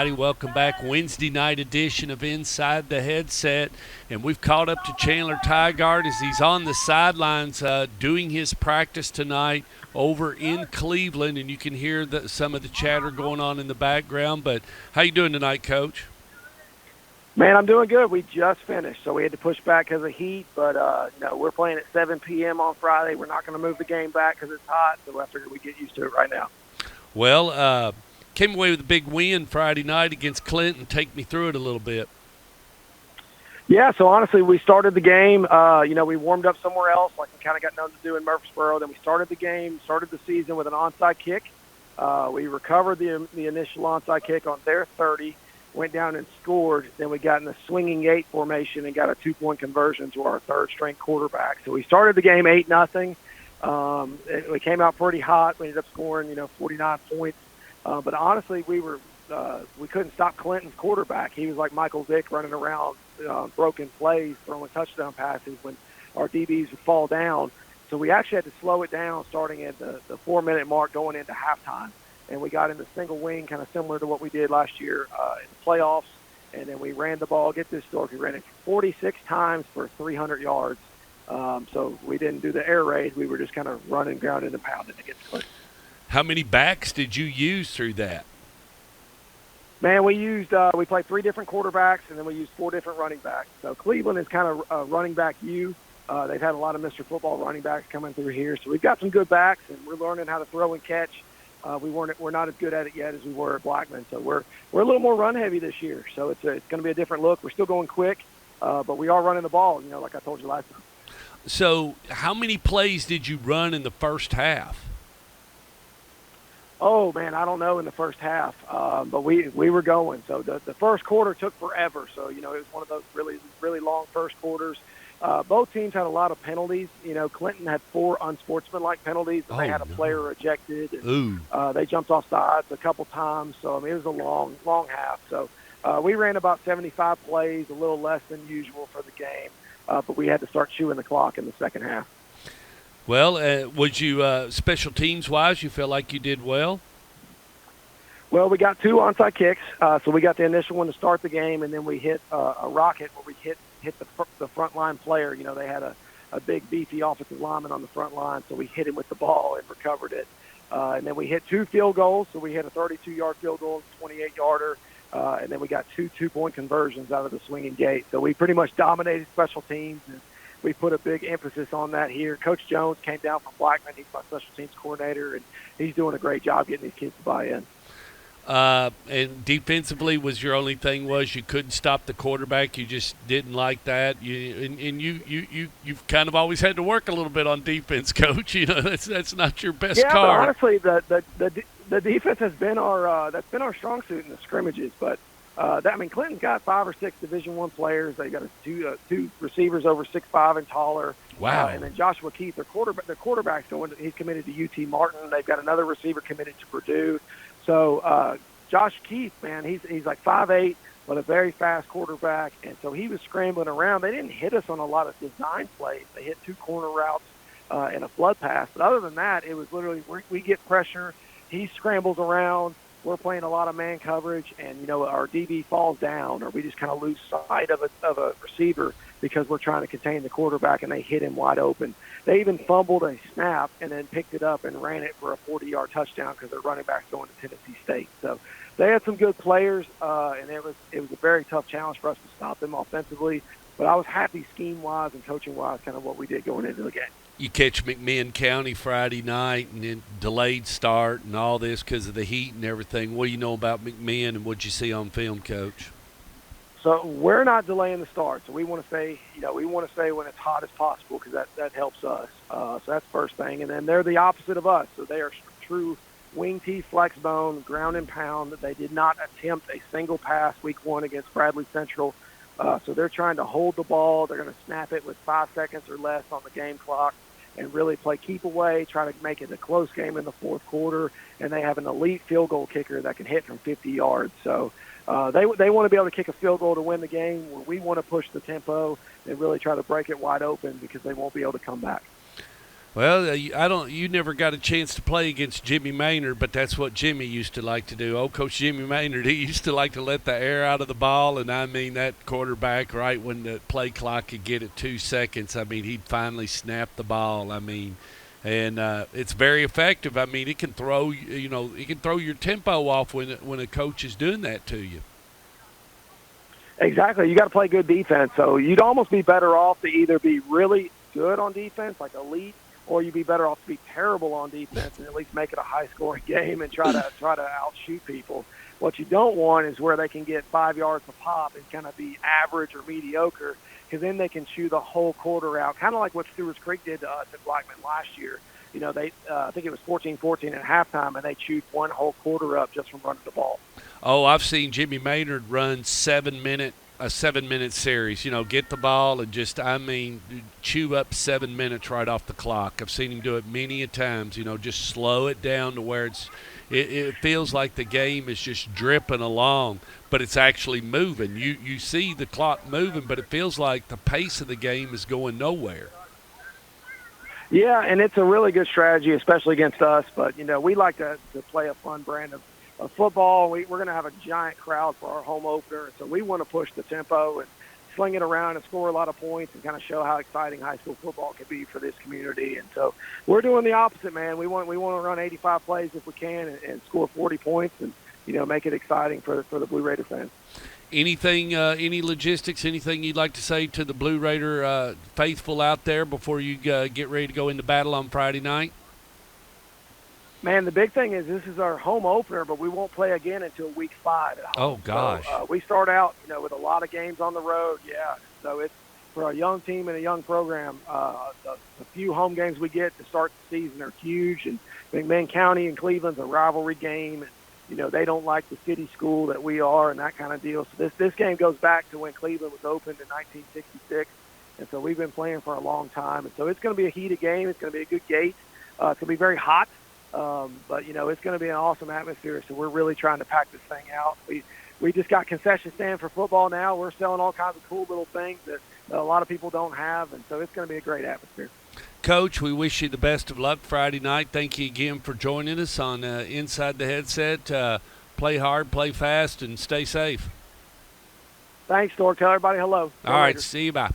everybody. Welcome back. Wednesday night edition of Inside the Headset. And we've caught up to Chandler Tygard as he's on the sidelines doing his practice tonight over in Cleveland. And you can hear some of the chatter going on in the background. But how you doing tonight, Coach? Man, I'm doing good. We just finished, so we had to push back because of heat. But, we're playing at 7 p.m. on Friday. We're not going to move the game back because it's hot, so I figured we'd get used to it right now. Well, came away with a big win Friday night against Clinton. Take me through it a little bit. Yeah, so honestly, we started the game. We warmed up somewhere else, like we kind of got known to do in Murfreesboro. Then we started the season with an onside kick. We recovered the initial onside kick on their 30, went down and scored. Then we got in the swinging 8 formation and got a 2-point conversion to our third-string quarterback. So we started the game 8-0. We came out pretty hot. We ended up scoring, 49 points. But honestly, we couldn't stop Clinton's quarterback. He was like Michael Vick running around broken plays, throwing touchdown passes when our DBs would fall down. So we actually had to slow it down starting at the 4-minute mark going into halftime. And we got in the single wing, kind of similar to what we did last year in the playoffs. And then we ran the ball. Get this, Stork. We ran it 46 times for 300 yards. So we didn't do the air raid. We were just kind of running, grounding, and pounding against Clinton. How many backs did you use through that? Man, we played 3 different quarterbacks, and then we used 4 different running backs. So Cleveland is kind of running back U. They've had a lot of Mr. Football running backs coming through here. So we've got some good backs, and we're learning how to throw and catch. We're not as good at it yet as we were at Blackman. So we're a little more run heavy this year. So it's going to be a different look. We're still going quick, but we are running the ball, like I told you last time. So how many plays did you run in the first half? Oh, man, I don't know in the first half, but we were going. So the first quarter took forever. So, it was one of those really, really long first quarters. Both teams had a lot of penalties. Clinton had 4 unsportsmanlike penalties, and they had a player ejected. And, they jumped off sides a couple times. So, it was a long, long half. So we ran about 75 plays, a little less than usual for the game, but we had to start chewing the clock in the second half. Well, was you special teams-wise, you felt like you did well? Well, we got 2 onside kicks. So we got the initial one to start the game, and then we hit a rocket where we hit the front line player. They had a big, beefy offensive lineman on the front line, so we hit him with the ball and recovered it. And then we hit 2 field goals. So we hit a 32-yard field goal, 28-yarder, and then we got 2 2-point conversions out of the swinging gate. So we pretty much dominated special teams, and we put a big emphasis on that here. Coach Jones came down from Blackman. He's my special teams coordinator, and he's doing a great job getting these kids to buy in. And defensively, was your only thing was you couldn't stop the quarterback? You just didn't like that. You've kind of always had to work a little bit on defense, Coach. That's not your best card. Yeah, but honestly, the defense has been our strong suit in the scrimmages. But Clinton's got 5 or 6 Division I players. They got 2 receivers over 6'5" and taller. Wow. And then Joshua Keith, their quarterback's going. He's committed to UT Martin. They've got another receiver committed to Purdue. So Josh Keith, man, he's like 5'8", but a very fast quarterback. And so he was scrambling around. They didn't hit us on a lot of design plays. They hit 2 corner routes and a flood pass. But other than that, it was literally we get pressure. He scrambles around. We're playing a lot of man coverage, and our DB falls down, or we just kind of lose sight of a receiver because we're trying to contain the quarterback, and they hit him wide open. They even fumbled a snap and then picked it up and ran it for a 40-yard touchdown because their running back's going to Tennessee State. So they had some good players, and it was a very tough challenge for us to stop them offensively. But I was happy scheme-wise and coaching-wise, kind of what we did going into the game. You catch McMinn County Friday night and then delayed start and all this because of the heat and everything. What do you know about McMinn, and what did you see on film, Coach? So we're not delaying the start. So we want to stay when it's hot as possible because that helps us. So that's the first thing. And then they're the opposite of us. So they are true wing T flex bone, ground and pound. They did not attempt a single pass week 1 against Bradley Central. So they're trying to hold the ball. They're going to snap it with 5 seconds or less on the game clock and really play keep away, try to make it a close game in the fourth quarter. And they have an elite field goal kicker that can hit from 50 yards. So they want to be able to kick a field goal to win the game. Where we want to push the tempo and really try to break it wide open because they won't be able to come back. Well, you never got a chance to play against Jimmy Maynard, but that's what Jimmy used to like to do. Old Coach Jimmy Maynard, he used to like to let the air out of the ball, and I mean that quarterback, right when the play clock could get at 2 seconds, I mean he'd finally snap the ball. I mean, and it's very effective. I mean, it can throw it can throw your tempo off when a coach is doing that to you. Exactly. You got to play good defense. So you'd almost be better off to either be really good on defense, like elite, or you'd be better off to be terrible on defense and at least make it a high-scoring game and try to outshoot people. What you don't want is where they can get 5 yards a pop and kind of be average or mediocre, because then they can chew the whole quarter out, kind of like what Stewart's Creek did to us at Blackman last year. You know, they I think it was 14-14 at halftime, and they chewed one whole quarter up just from running the ball. Oh, I've seen Jimmy Maynard run a 7-minute series. Get the ball and just, chew up 7 minutes right off the clock. I've seen him do it many a times. Just slow it down to where it feels like the game is just dripping along, but it's actually moving. You see the clock moving, but it feels like the pace of the game is going nowhere. Yeah, and it's a really good strategy, especially against us. But, we like to play a fun brand of football. We're going to have a giant crowd for our home opener, so we want to push the tempo and sling it around and score a lot of points and kind of show how exciting high school football can be for this community. And so we're doing the opposite, man. We want to run 85 plays if we can and score 40 points and make it exciting for the Blue Raider fans. Anything, any logistics, anything you'd like to say to the Blue Raider faithful out there before you get ready to go into battle on Friday night? Man, the big thing is this is our home opener, but we won't play again until week 5 at home. Oh, gosh. So, we start out, with a lot of games on the road, yeah. So it's for a young team and a young program. The few home games we get to start the season are huge. And McMinn County and Cleveland's a rivalry game. And, they don't like the city school that we are and that kind of deal. So this game goes back to when Cleveland was opened in 1966. And so we've been playing for a long time. And so it's going to be a heated game. It's going to be a good gate. It's going to be very hot. But, it's going to be an awesome atmosphere, so we're really trying to pack this thing out. We just got concession stand for football now. We're selling all kinds of cool little things that a lot of people don't have, and so it's going to be a great atmosphere. Coach, we wish you the best of luck Friday night. Thank you again for joining us on Inside the Headset. Play hard, play fast, and stay safe. Thanks, Dork. Tell everybody hello. All right, see you. Bye.